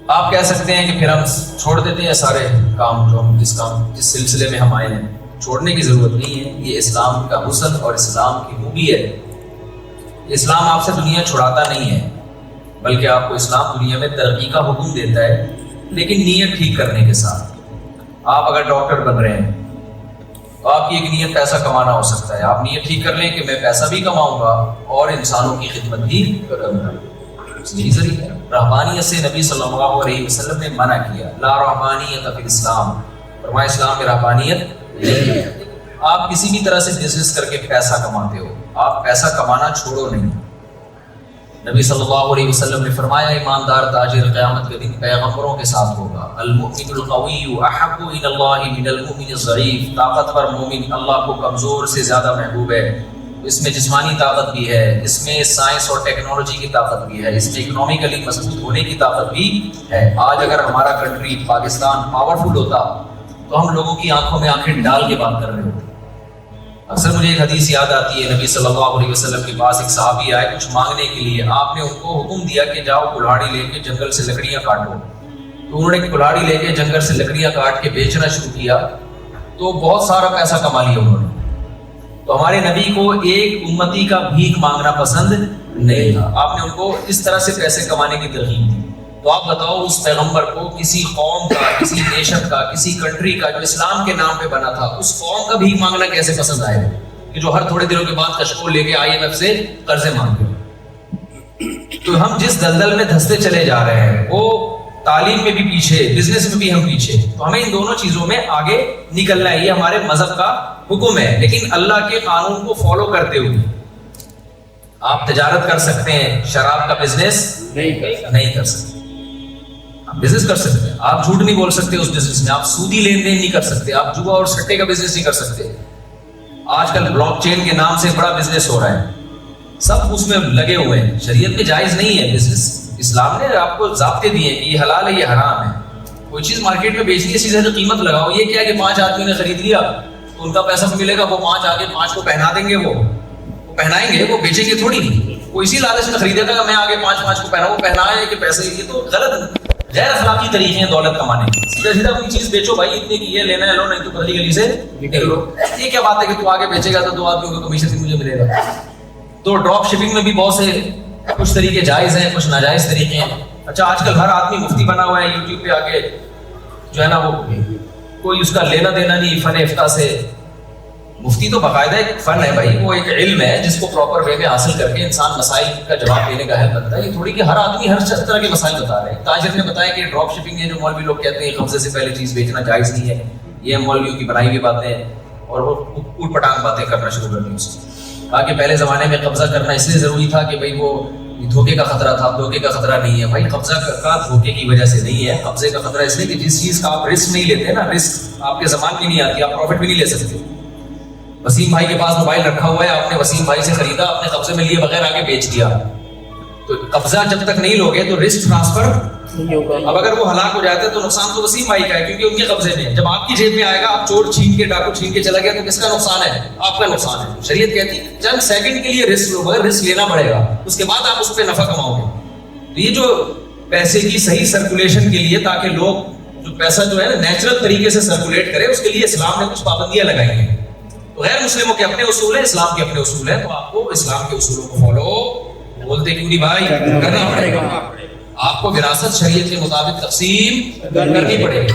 آپ کہہ سکتے ہیں کہ پھر ہم چھوڑ دیتے ہیں سارے کام جو ہم جس سلسلے میں ہم آئے ہیں. چھوڑنے کی ضرورت نہیں ہے. یہ اسلام کا حسن اور اسلام کی خوبی ہے. اسلام آپ سے دنیا چھڑاتا نہیں ہے، بلکہ آپ کو اسلام دنیا میں ترقی کا حکم دیتا ہے، لیکن نیت ٹھیک کرنے کے ساتھ. آپ اگر ڈاکٹر بن رہے ہیں تو آپ کی ایک نیت پیسہ کمانا ہو سکتا ہے. آپ نیت ٹھیک کر لیں کہ میں پیسہ بھی کماؤں گا اور انسانوں کی خدمت بھی کروں گا. یہی ذریعہ ہے. رہبانیت سے نبی صلی اللہ علیہ وسلم نے منع کیا. لا رہبانیت فی الاسلام، فرمایا اسلام میں رہبانیت نہیں ہے. آپ کسی بھی طرح سے بزنس کر کے پیسہ کماتے ہو، آپ پیسہ کمانا چھوڑو نہیں. نبی صلی اللہ علیہ وسلم نے فرمایا ایماندار تاجر قیامت کے دن پیغمبروں کے ساتھ ہوگا. المؤمن القوی احب الی اللہ من المؤمن الضعیف. طاقتور مومن اللہ کو کمزور سے زیادہ محبوب ہے. اس میں جسمانی طاقت بھی ہے، اس میں سائنس اور ٹیکنالوجی کی طاقت بھی ہے، اس میں اکنامکلی مضبوط ہونے کی طاقت بھی ہے. آج اگر ہمارا کنٹری پاکستان پاورفل ہوتا تو ہم لوگوں کی آنکھوں میں آنکھیں ڈال کے بات کر رہے ہوتے. اکثر مجھے ایک حدیث یاد آتی ہے. نبی صلی اللہ علیہ وسلم کے پاس ایک صحابی آئے کچھ مانگنے کے لیے. آپ نے ان کو حکم دیا کہ جاؤ کلہاڑی لے کے جنگل سے لکڑیاں کاٹو. تو انہوں نے کلہاڑی لے کے جنگل سے لکڑیاں کاٹ کے بیچنا شروع کیا تو بہت سارا پیسہ کما لیا انہوں نے. تو ہمارے نبی کو ایک امتی کا بھیک مانگنا پسند نہیں تھا. آپ نے ان کو اس طرح سے پیسے کمانے کی ترغیب دی. تو آپ بتاؤ اس پیغمبر کو کسی قوم کا، کسی نیشن کا، کسی کنٹری کا جو اسلام کے نام پہ بنا تھا، اس قوم کا بھیک مانگنا کیسے پسند آئے گا کہ جو ہر تھوڑے دنوں کے بعد کشکول لے کے IMF سے قرضے مانگے. تو ہم جس دلدل میں دھستے چلے جا رہے ہیں وہ تعلیم میں بھی پیچھے، بزنس میں بھی ہم پیچھے. تو ہمیں ان دونوں چیزوں میں آگے نکلنا ہے. یہ ہمارے مذہب کا حکم ہے، لیکن اللہ کے قانون کو فالو کرتے ہوئے. آپ تجارت کر سکتے ہیں، شراب کا بزنس نہیں کر سکتے. آپ بزنس کر سکتے ہیں، آپ جھوٹ نہیں بول سکتے اس بزنس میں. آپ سودی لین دین نہیں کر سکتے. آپ جوا اور سٹے کا بزنس نہیں کر سکتے. آج کل بلاک چین کے نام سے بڑا بزنس ہو رہا ہے، سب اس میں لگے ہوئے ہیں. شریعت میں جائز نہیں ہے بزنس. اسلام نے آپ کو ضابطے دیے کہ یہ حلال ہے، یہ حرام ہے. کوئی چیز مارکیٹ میں بیچنی ہے سیدھے قیمت لگاؤ. یہ کیا کہ 5 آدمیوں نے خرید لیا تو ان کا پیسہ ملے گا، وہ 5 آگے 5 کو پہنا دیں گے. وہ پہنائیں گے، وہ بیچیں گے تھوڑی نہیں. وہ اسی لالچ میں خریدے گا میں آگے 5 کو پہنا، وہ پہنائے کہ پیسے. یہ تو غلط غیر اخلاقی طریقے ہیں دولت کمانے کے. سیدھا سیدھا کوئی چیز بیچو بھائی، اتنے کی یہ لینا ہے لو، نہیں تو گلی گلی سے نکل لو. یہ کیا بات ہے کہ تو آگے بیچے گا تو 2 آدمیوں کا کمیشن بھی مجھے ملے گا. تو ڈراپ شپنگ میں بھی بہت سے کچھ طریقے جائز ہیں، کچھ ناجائز طریقے ہیں. اچھا آج کل ہر آدمی مفتی بنا ہوا ہے. یوٹیوب پہ آ کے جو ہے نا وہ کوئی اس کا لینا دینا نہیں فن افتاء سے. مفتی تو باقاعدہ ایک فن ہے بھائی، وہ ایک علم ہے جس کو پراپر وے میں حاصل کر کے انسان مسائل کا جواب دینے کا اہل بنتا ہے. یہ تھوڑی کہ ہر آدمی ہر طرح کے مسائل بتا رہے ہیں. تاجر نے بتایا کہ ڈراپ شپنگ ہے جو مولوی لوگ کہتے ہیں قبضے سے پہلے چیز بیچنا جائز نہیں ہے، یہ مولویوں کی بنائی ہوئی باتیں ہیں. اور وہ اوٹ پٹانگ باتیں کرنا شروع کر دی. اس کی کہا کہ پہلے زمانے میں قبضہ کرنا اس لیے ضروری تھا کہ بھائی وہ دھوکے کا خطرہ تھا. دھوکے کا خطرہ نہیں ہے بھائی. قبضہ کا دھوکے کی وجہ سے نہیں ہے. قبضے کا خطرہ اس لیے کہ جس چیز کا آپ رسک نہیں لیتے نا، رسک آپ کے زمان میں نہیں آتی، آپ پروفٹ بھی نہیں لے سکتے. وسیم بھائی کے پاس موبائل رکھا ہوا ہے، آپ نے وسیم بھائی سے خریدا، اپنے قبضے میں لیے بغیر آگے بیچ دیا. تو قبضہ جب تک نہیں لوگے تو رسک ٹرانسفر نہیں ہوگا. اب اگر وہ ہلاک ہو جاتا ہے تو نقصان تو وسیم بھائی کا ہے کیونکہ ان کے قبضے میں. جب آپ کی جیب میں آئے گا، آپ چور چھین کے ڈاکو چھین کے چلا گیا تو کس کا نقصان ہے؟ آپ کا نقصان ہے. شریعت کہتی ہے چند سیکنڈ کے لیے رسک لو، مگر رسک لینا پڑے گا، اس کے بعد آپ اس پہ نفع کماؤ گے. تو یہ جو پیسے کی صحیح سرکولیشن کے لیے، تاکہ لوگ جو پیسہ جو ہے نا نیچرل طریقے سے سرکولیٹ کرے، اس کے لیے اسلام نے کچھ پابندیاں لگائی ہیں. تو غیر مسلموں کے اپنے اصول ہیں، اسلام کے اپنے اصول ہیں. تو آپ کو اسلام کے اصولوں کو فالو بولتے کیوں نہیں بھائی کرنا پڑے گا. آپ کو وراثت شریعت کے مطابق تقسیم کرنی پڑے گی.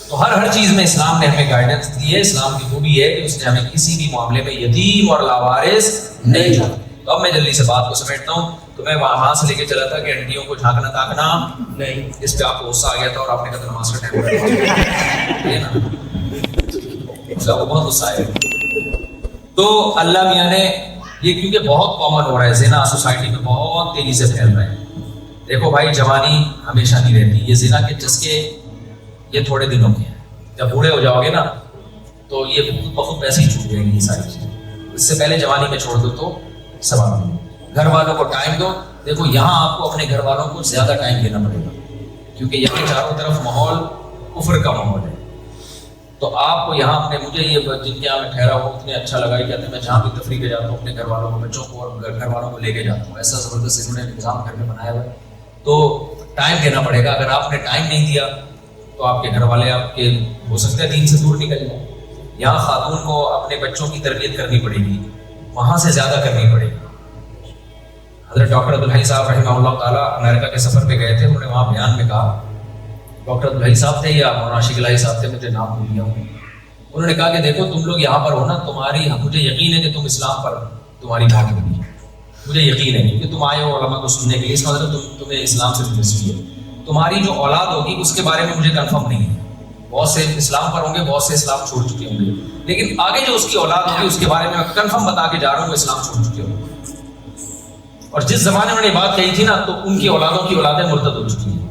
تو ہر چیز میں اسلام نے ہمیں گائیڈنس دی ہے. اسلام کی خوبی ہے کہ اس نے ہمیں کسی بھی معاملے میں یتیم اور لاوارث نہیں چھوڑا. تو اب میں جلدی سے بات کو سمیٹتا ہوں. تو میں وہاں سے لے کے چلا تھا کہ انٹیوں کو جھانکنا تاکنا نہیں. اس پہ آپ کو غصہ آ گیا تھا اور آپ نے کہا نماز کا ٹائم کو بہت غصہ آیا. تو اللہ میاں نے یہ کیونکہ بہت کامن ہو رہا ہے، زنا سوسائٹی میں بہت تیزی سے پھیل رہا ہے. دیکھو بھائی جوانی ہمیشہ نہیں رہتی. یہ زنا کے چسکے یہ تھوڑے دنوں کے ہیں. جب بوڑھے ہو جاؤ گے نا تو یہ بہت ویسے ہی چھوٹ جائیں گی یہ ساری چیزیں. اس سے پہلے جوانی میں چھوڑ دو تو ثواب نہیں. گھر والوں کو ٹائم دو. دیکھو یہاں آپ کو اپنے گھر والوں کو زیادہ ٹائم دینا پڑے گا کیونکہ یہاں چاروں طرف ماحول کفر کا ماحول ہے. تو آپ کو یہاں اپنے مجھے یہ جن کے یہاں میں ٹھہرا ہوں اتنے اچھا لگا. کہتے ہیں میں جہاں بھی تفریح کے جاتا ہوں اپنے گھر والوں کو، بچوں کو اور گھر والوں کو لے کے جاتا ہوں. ایسا زبردست انہوں نے نظام گھر میں بنایا ہوا ہے. تو ٹائم دینا پڑے گا. اگر آپ نے ٹائم نہیں دیا تو آپ کے گھر والے آپ کے ہو سکتا ہے دین سے دور نکل جائیں. یہاں خاتون کو اپنے بچوں کی تربیت کرنی پڑے گی, وہاں سے زیادہ کرنی پڑے گی. حضرت ڈاکٹر عبدالحی صاحب رحمہ اللہ تعالیٰ امریکہ کے سفر پہ گئے تھے. انہوں نے وہاں بیان میں کہا, ڈاکٹر عبدالحی صاحب تھے یا مولانا عاشق الہی صاحب تھے, مجھے نام بھول گیا ہوں. انہوں نے کہا کہ دیکھو تم لوگ یہاں پر ہو نا, مجھے یقین ہے کہ تم اسلام پر تمہاری موت ہوگی, مجھے یقین ہے کیونکہ تم آئے ہو علماء کو سننے کے لیے, اس کا مطلب تمہیں اسلام سے دلچسپی ہے. تمہاری جو اولاد ہوگی اس کے بارے میں مجھے کنفرم نہیں ہے, بہت سے اسلام پر ہوں گے, بہت سے اسلام چھوڑ چکے ہوں گے, لیکن آگے جو اس کی اولاد ہوگی اس کے بارے میں کنفرم بتا کے جا رہا ہوں وہ اسلام چھوڑ چکے ہوں گے. اور جس زمانے میں نے بات کہی تھی نا تو ان کی اولادوں کی اولادیں مرتد ہو چکی ہیں.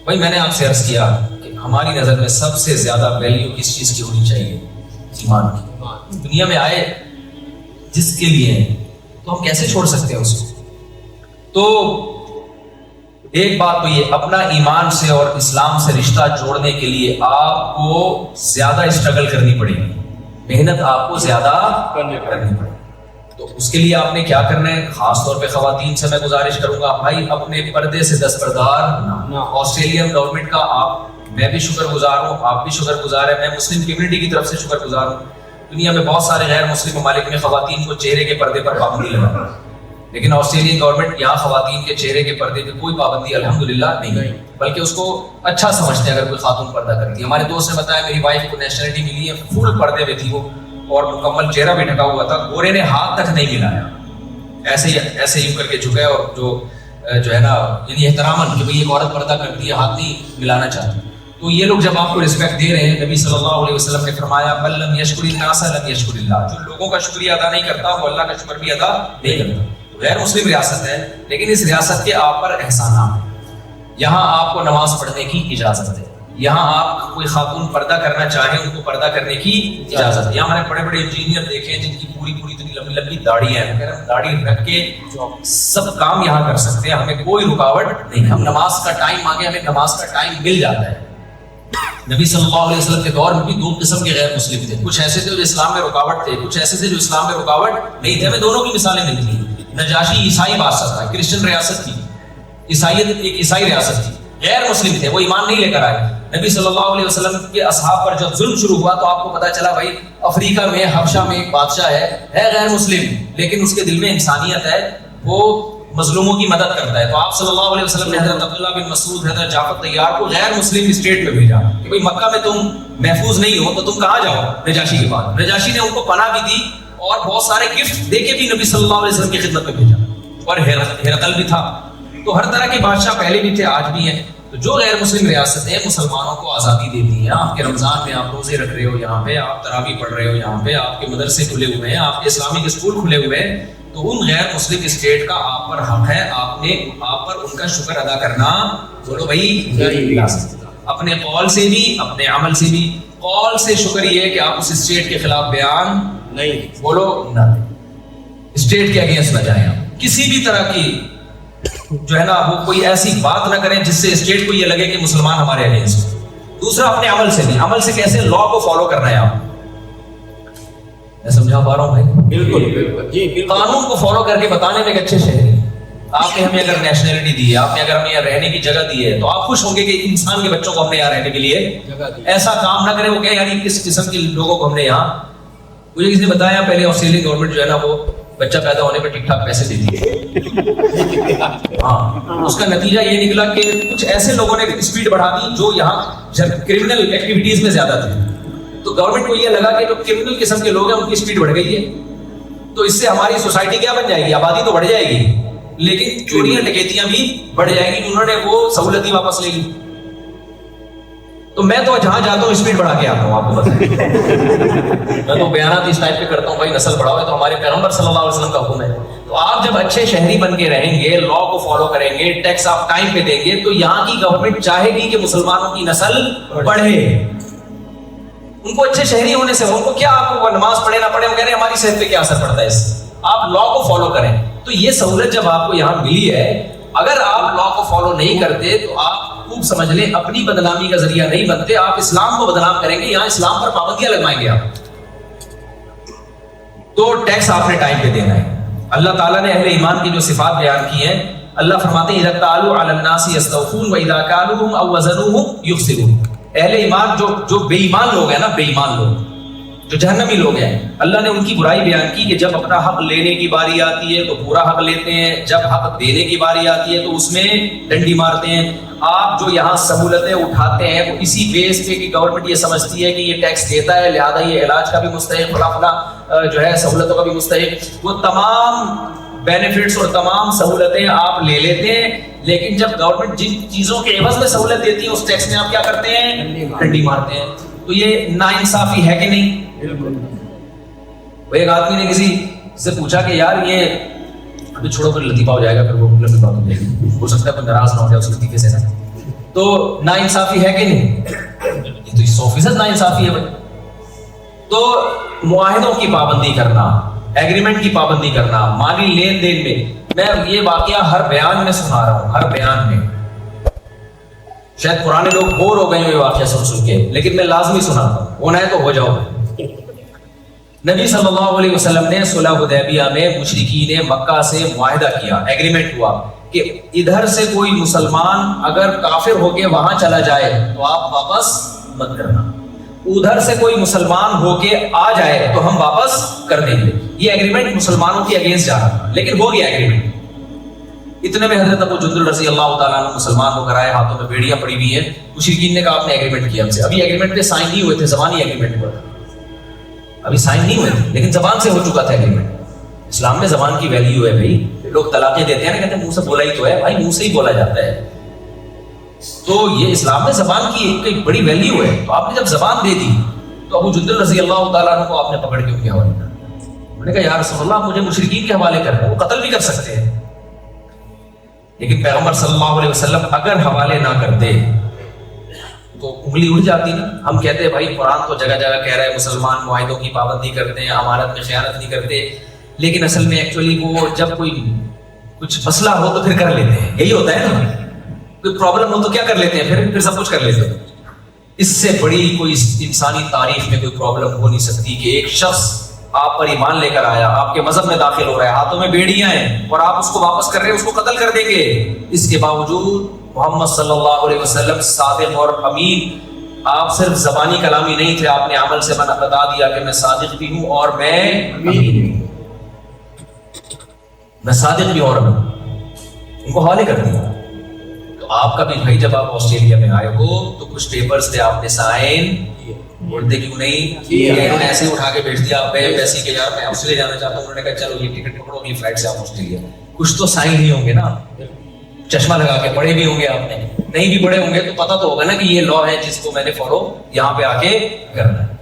بھائی میں نے آپ سے عرض کیا کہ ہماری نظر میں سب سے زیادہ ویلیو کس چیز کی ہونی چاہیے؟ ایمان کی. دنیا میں آئے جس کے لیے تو ہم کیسے چھوڑ سکتے ہیں اس کو؟ تو ایک بات تو یہ, اپنا ایمان سے اور اسلام سے رشتہ جوڑنے کے لیے آپ کو زیادہ اسٹرگل کرنی پڑے گی, محنت آپ کو زیادہ کرنی پڑے گی. تو اس کے لیے آپ نے کیا کرنا ہے؟ خاص طور پہ خواتین سے میں گزارش کروں گا, بھائی اپنے پردے سے دستبردار نہ. آسٹریلین گورنمنٹ کا میں بھی شکر گزار ہوں, آپ بھی شکر گزار ہیں, میں مسلم کمیونٹی کی طرف سے شکر گزار ہوں. دنیا میں بہت سارے غیر مسلم ممالک میں خواتین کو چہرے کے پردے پر پابندی لگا, لیکن آسٹریلین گورنمنٹ یہاں خواتین کے چہرے کے پردے پہ کوئی پابندی الحمدللہ نہیں, بلکہ اس کو اچھا سمجھتے ہیں اگر کوئی خاتون پردہ کرتی ہے. ہمارے دوست نے بتایا میری وائف کو نیشنلٹی ملی ہے, فل پردے میں تھی وہ, اور مکمل چہرہ بھی ڈھکا ہوا تھا, گورے نے ہاتھ تک نہیں ملایا, ایسے یوں کر کے جھکا, اور جو ہے نا یعنی احتراماً کہ بھئی ایک عورت پردہ کرتی ہے ہاتھ نہیں ملانا چاہتی. تو یہ لوگ جب آپ کو رسپیکٹ دے رہے ہیں, نبی صلی اللہ علیہ وسلم نے فرمایا بل لم یشکر الناس لم یشکر اللہ, جو لوگوں کا شکریہ ادا نہیں کرتا وہ اللہ کا شکر بھی ادا نہیں کرتا. غیر مسلم ریاست ہے لیکن اس ریاست کے آپ پر احسانات ہیں. یہاں آپ کو نماز پڑھنے کی اجازت ہے, یہاں آپ کوئی خاتون پردہ کرنا چاہیں ان کو پردہ کرنے کی اجازت ہے. یہاں ہم نے بڑے بڑے انجینئر دیکھے جن کی پوری اتنی لمبی لمبی داڑھی ہیں, داڑھی رکھ کے سب کام یہاں کر سکتے ہیں, ہمیں کوئی رکاوٹ نہیں. ہم نماز کا ٹائم مانگے ہمیں نماز کا ٹائم مل جاتا ہے. نبی صلی اللہ علیہ وسلم کے دور میں بھی دو قسم کے غیر مسلم تھے, کچھ ایسے تھے جو اسلام میں رکاوٹ تھے, کچھ ایسے تھے جو اسلام میں رکاوٹ نہیں تھے. ہمیں دونوں کی مثالیں ملتی ہیں. نجاشی عیسائی بادشاہ تھا, کرسچن ریاست تھی, عیسائیت ایک عیسائی ریاست تھی, غیر مسلم تھے, وہ ایمان نہیں لے کر آئے. نبی صلی اللہ علیہ وسلم کے اصحاب پر جب ظلم شروع ہوا تو آپ کو پتا چلا بھائی افریقہ میں حبشہ میں ایک بادشاہ ہے غیر مسلم, لیکن اس کے دل میں انسانیت ہے, وہ مظلوموں کی مدد کرتا ہے. تو آپ صلی اللہ علیہ وسلم نے حضرت عبداللہ بن مسعود, حضرت جعفر طیار کو غیر مسلم اسٹیٹ میں بھیجا کہ بھئی مکہ میں تم محفوظ نہیں ہو تو تم کہاں جاؤ؟ نجاشی کے پاس. نجاشی نے ان کو پناہ بھی دی اور بہت سارے گفٹ دے کے بھی نبی صلی اللہ علیہ وسلم کی خدمت میں بھیجا, اور ہرقل بھی تھا. تو ہر طرح کے بادشاہ پہلے بھی تھے, آج بھی ہیں. تو جو غیر مسلم ریاستیں مسلمانوں کو آزادی دیتی ہیں, آپ کے رمضان میں آپ روزے رکھ رہے ہو, یہاں پہ آپ تراویح پڑھ رہے ہو, یہاں پہ آپ کے مدرسے کھلے ہوئے ہیں, آپ کے اسلامک اسکول کھلے ہوئے ہیں, تو ان غیر مسلم اسٹیٹ کا آپ پر حق ہے, آپ پر ان کا شکر ادا کرنا. بولو بھائی اپنے قول سے بھی اپنے عمل سے بھی. قول سے شکر یہ ہے کہ آپ اس اسٹیٹ کے خلاف بیان نہیں بولو نہ دیں, اسٹیٹ کے اگینسٹ نہ جائیں, آپ کسی بھی طرح کی جو ہے نا وہ کوئی ایسی بات نہ کریں جس سے اسٹیٹ کو یہ لگے کہ مسلمان ہمارے اگینسٹ. دوسرا اپنے عمل سے بھی, عمل سے کیسے؟ لا کو فالو کرنا ہے آپ. میں سمجھا پا رہا ہوں بھائی؟ بالکل جی, قانون کو فالو کر کے بتانے میں ایک اچھے شہری. آپ نے ہمیں اگر نیشنلٹی دی ہے, آپ نے اگر ہمیں یہاں رہنے کی جگہ دی ہے, تو آپ خوش ہوں گے کہ انسان کے بچوں کو ہم نے یہاں رہنے کے لیے ایسا کام نہ کریں وہ کہ یعنی کس قسم کے لوگوں کو ہم نے یہاں. مجھے کسی نے بتایا پہلے آسٹریلین گورنمنٹ جو ہے نا وہ بچہ پیدا ہونے پہ ٹھیک ٹھاک پیسے دیتی ہے. ہاں, اس کا نتیجہ یہ نکلا کہ کچھ ایسے لوگوں نے اسپیڈ بڑھا دی جو یہاں کرمنل ایکٹیویٹیز میں زیادہ تھے. تو گورنمنٹ کو یہ لگا کہ جو کرمنل قسم کے لوگ ہیں ان کی اسپیڈ بڑھ گئی ہے, تو اس سے ہماری سوسائٹی کیا بن جائے گی؟ آبادی تو بڑھ جائے گی لیکن چوریاں ڈکیتیاں بھی بڑھ جائیں گی. انہوں نے وہ سہولت ہی واپس لے لی. تو میں تو جہاں جاتا ہوں اسپیڈ بڑھا کے آتا ہوں, آپ کو بتائیں. میں تو بیانات اس ٹائپ کے کرتا ہوں, بھائی نسل بڑھاؤ, ہے تو ہمارے پیغمبر صلی اللہ علیہ وسلم کا حکم ہے. تو آپ جب اچھے شہری بن کے رہیں گے, لا کو فالو کریں گے, ٹیکس آپ ٹائم پہ دیں گے, تو یہاں کی گورنمنٹ چاہے گی کہ مسلمانوں کی نسل بڑھے. ان کو اچھے شہری ہونے سے, ان کو کیا آپ کو نماز پڑھے نہ پڑھے, وہ کہہ رہے ہیں ہماری صحت پہ کیا اثر پڑتا ہے اس سے, آپ لا کو فالو کریں. تو یہ سہولت جب آپ کو یہاں ملی ہے, اگر آپ لا کو فالو نہیں کرتے تو آپ خوب سمجھ لیں اپنی بدنامی کا ذریعہ نہیں بنتے, آپ اسلام کو بدنام کریں گے. یہاں اسلام پر پابندیاں لگوائیں گے آپ. تو ٹیکس آپ نے ٹائم پہ دینا ہے. اللہ تعالیٰ نے اہل ایمان کی جو صفات بیان کی ہیں اللہ فرماتے ہیں اذا قالوا علی الناس یستوفون واذا کالوهم او وزنوهم یخسرون. اہل ایمان جو بے ایمان لوگ ہیں نا، بے ایمان لوگ جو جہنمی لوگ ہیں، اللہ نے ان کی برائی بیان کی کہ جب اپنا حق لینے کی باری آتی ہے تو پورا حق لیتے ہیں، جب حق دینے کی باری آتی ہے تو اس میں ڈنڈی مارتے ہیں. آپ جو یہاں سہولتیں اٹھاتے ہیں وہ اسی بیس پہ کہ گورنمنٹ یہ سمجھتی ہے کہ یہ ٹیکس دیتا ہے لہذا یہ علاج کا بھی مستحق، فلاں فلاں جو ہے سہولتوں کا بھی مستحق، وہ تمام بینیفٹس اور تمام سہولتیں آپ لے لیتے ہیں، لیکن جب گورنمنٹ جن چیزوں کے عوض میں سہولت دیتی ہے اس ٹیکس میں آپ کیا کرتے ہیں؟ ڈنڈی مارتے ہیں. تو یہ ناانصافی ہے کہ نہیں؟ وہ ایک آدمی نے کسی سے پوچھا کہ یار یہ ابھی چھوڑو پھر لطیفہ ہو جائے گا، پھر وہ لطیفہ بات ہو جائے گی، ہو سکتا ہے کوئی ناراض نہ ہو جائے اس لطیفے سے. تو ناانصافی ہے کہ نہیں؟ یہ تو 100% ناانصافی ہے بھائی. تو معاہدوں کی پابندی کرنا، ایگریمنٹ کی پابندی کرنا، مالی لین دین میں یہ واقعہ ہر بیان میں سنا رہا ہوں، ہر بیان میں. شاید پرانے لوگ بور ہو گئے ہیں یہ واقعہ سن کے، لیکن میں لازمی سناتا ہوں، ہونا ہے تو ہو جاؤ. نبی صلی اللہ علیہ وسلم نے صلح حدیبیہ میں مشرکین مکہ سے معاہدہ کیا، ایگریمنٹ ہوا کہ ادھر سے کوئی مسلمان اگر کافر ہو کے وہاں چلا جائے تو آپ واپس مت کرنا، ادھر سے کوئی مسلمان ہو کے آ جائے تو ہم واپس کر دیں گے. یہ ایگریمنٹ مسلمانوں کے اگینسٹ جا رہا تھا، لیکن ہو گیا ایگریمنٹ. اتنے میں حضرت ابو جندل رضی اللہ تعالیٰ عنہ مسلمان ہو کر آئے، ہاتھوں میں بیڑیاں پڑی ہوئی ہیں. مشرکین نے کہا آپ نے ایگریمنٹ کیا ہم سے، ابھی ایگریمنٹ پہ سائن نہیں ہوئے تھے، زبانی ایگریمنٹ ہوا تھا، ابھی سائن نہیں ہوئے تھے لیکن زبان سے ہو چکا تھا ایگریمنٹ. اسلام میں زبان کی ویلیو ہے بھائی. لوگ طلاقیں دیتے ہیں نا، کہتے ہیں منہ سے بولا ہی تو ہے، بھائی منہ سے ہی بولا جاتا ہے. تو یہ اسلام میں زبان کی ایک بڑی ویلیو ہے. تو آپ نے جب زبان دے دی تو ابو جندل رضی اللہ تعالیٰ عنہ کو آپ نے پکڑ کے ان کے حوالے کر دیا. انہوں نے کہا یا رسول اللہ مجھے مشرکین کے حوالے کر دیں، وہ قتل بھی کر سکتے ہیں. لیکن پیغمبر صلی اللہ علیہ وسلم اگر حوالے نہ کرتے تو انگلی اٹھ جاتی نا. ہم کہتے ہیں بھائی قرآن تو جگہ جگہ کہہ رہا ہے مسلمان معاہدوں کی پابندی کرتے ہیں، امانت میں خیانت نہیں کرتے، لیکن اصل میں ایکچولی وہ جب کوئی کچھ مسئلہ ہو تو پھر کر لیتے ہیں. یہی ہوتا ہے نا، کوئی پرابلم ہو تو کیا کر لیتے ہیں، پھر سب کچھ کر لیتے ہیں. اس سے بڑی کوئی انسانی تاریخ میں کوئی پرابلم ہو نہیں سکتی کہ ایک شخص آپ پر ایمان لے کر آیا، آپ کے مذہب میں داخل ہو رہا ہے، ہاتھوں میں بیڑیاں ہیں اور آپ اس کو واپس کر رہے ہیں، اس کو قتل کر دیں گے. اس کے باوجود محمد صلی اللہ علیہ وسلم صادق اور امین، آپ صرف زبانی کلامی نہیں تھے، آپ نے عمل سے بتا دیا کہ میں صادق بھی ہوں اور میں امین بھی ہوں. میں صادق بھی اور امین، ان کو حوالے کر دیا. تو آپ کا بھی بھائی جب آپ آسٹریلیا میں آئے ہو تو کچھ پیپرز تھے، آپ نے سائن بولتے کیوں نہیں، انہوں نے ایسے اٹھا کے بھیج دیا آپ پیسے کہ یار میں آسٹریلیا جانا چاہتا ہوں. انہوں نے کہا چلو یہ ٹکٹ پکڑو اگلی فلائٹ سے آپ آسٹریلیا. کچھ تو سائن نہیں ہوں گے نا، چشمہ لگا کے پڑھے بھی ہوں گے، آپ نے نہیں بھی پڑھے ہوں گے تو پتہ تو ہوگا نا کہ یہ لا ہے جس کو میں نے فالو یہاں پہ آ کے کرنا ہے.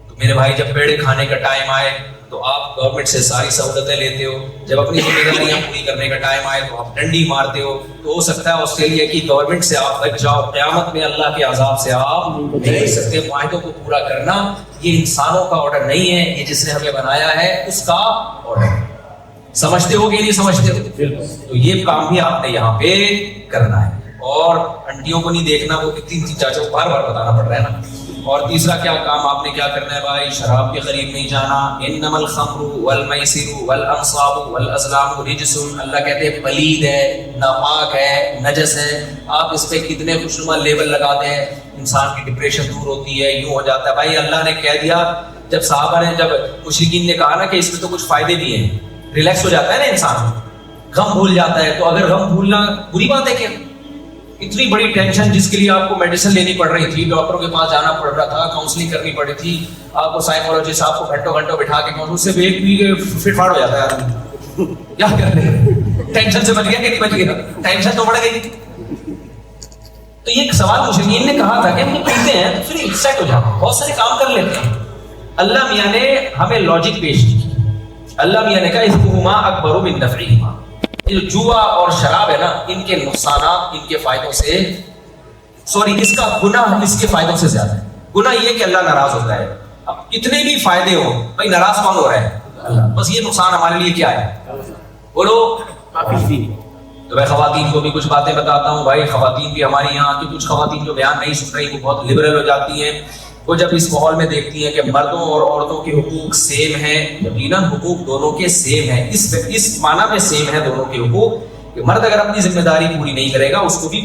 تو میرے بھائی جب پیڑے کھانے کا ٹائم آئے تو آپ گورنمنٹ سے ساری سہولتیں لیتے ہو، جب اپنی ذمہ داریاں پوری کرنے کا ٹائم آئے تو آپ ڈنڈی مارتے ہو. تو ہو سکتا ہے آسٹریلیا کی گورنمنٹ سے آپ بچ جاؤ، قیامت میں اللہ کے عذاب سے آپ نہیں بچ سکتے. معاہدوں کو پورا کرنا یہ انسانوں کا آرڈر نہیں ہے، یہ جس نے ہمیں بنایا ہے اس کا آرڈر ہے. سمجھتے ہو کہ نہیں سمجھتے ہو؟ تو یہ کام بھی آپ نے یہاں پہ کرنا ہے. اور انٹیوں کو نہیں دیکھنا، وہ تین چاچوں کو بار بار بتانا پڑ رہا ہے نا. اور تیسرا کیا کام آپ نے کیا کرنا ہے بھائی؟ شراب کے قریب نہیں جانا. انما الخمر والمیسر والانصاب والازلام رجس، اللہ کہتے ہیں پلید ہے، ناپاک ہے، نجس ہے. آپ اس پہ کتنے خوشنما لیبل لگاتے ہیں، انسان کی ڈپریشن دور ہوتی ہے، یوں ہو جاتا ہے. بھائی اللہ نے کہہ دیا، جب صحابہ نے جب مشرکین نے کہا نا کہ اس میں تو کچھ فائدے بھی ہیں، ریلیکس ہو جاتا ہے نا انسان، غم بھول جاتا ہے. تو اگر غم بھولنا بری بات ہے کیا؟ اتنی بڑی ٹینشن جس کے لیے آپ کو میڈیسن لینی پڑ رہی تھی، ڈاکٹروں کے پاس جانا پڑ رہا تھا، کاؤنسلنگ کرنی پڑی تھی، آپ کو سائیکالوجسٹ آپ کو گھنٹوں گھنٹوں بٹھا کے اس سے بیٹ بھی فٹ فاٹ ہو جاتا ہے آدمی. کیا کر رہے ہیں؟ ٹینشن سے بچ گیا کہ نہیں بچ گیا؟ ٹینشن تو بڑھ گئی. تو یہ سوال مشرکین نے کہا تھا کہ ہم پیتے ہیں تو پھر سیٹ ہو جاتا ہے، بہت سارے کام کر لیتے ہیں. اللہ میاں نے ہمیں لاجک پیش کی. اللہ میاں نے کہا اثمہما اکبر من نفعہما، یہ جو جوا اور شراب ہے نا، ان کے نقصانات ان کے فائدوں سے اس کا گناہ اس کے فائدوں سے زیادہ ہے. گناہ یہ کہ اللہ ناراض ہوتا ہے. اب کتنے بھی فائدے ہوں بھائی، ناراض کون ہو رہا ہے؟ اللہ. بس یہ نقصان ہمارے لیے کیا ہے؟ بولو. تو میں خواتین کو بھی کچھ باتیں بتاتا ہوں. بھائی خواتین بھی ہماری یہاں کی کچھ خواتین جو بیان نہیں سن رہی وہ بہت لبرل ہو جاتی ہیں. وہ جب اس ماحول میں دیکھتی ہیں کہ مردوں اور عورتوں کے حقوق سیم ہیں، یقیناً حقوق دونوں کے سیم ہیں، اس معنی میں سیم ہیں دونوں کے حقوق کہ مرد اگر اپنی ذمہ داری پوری نہیں کرے گا اس کو بھی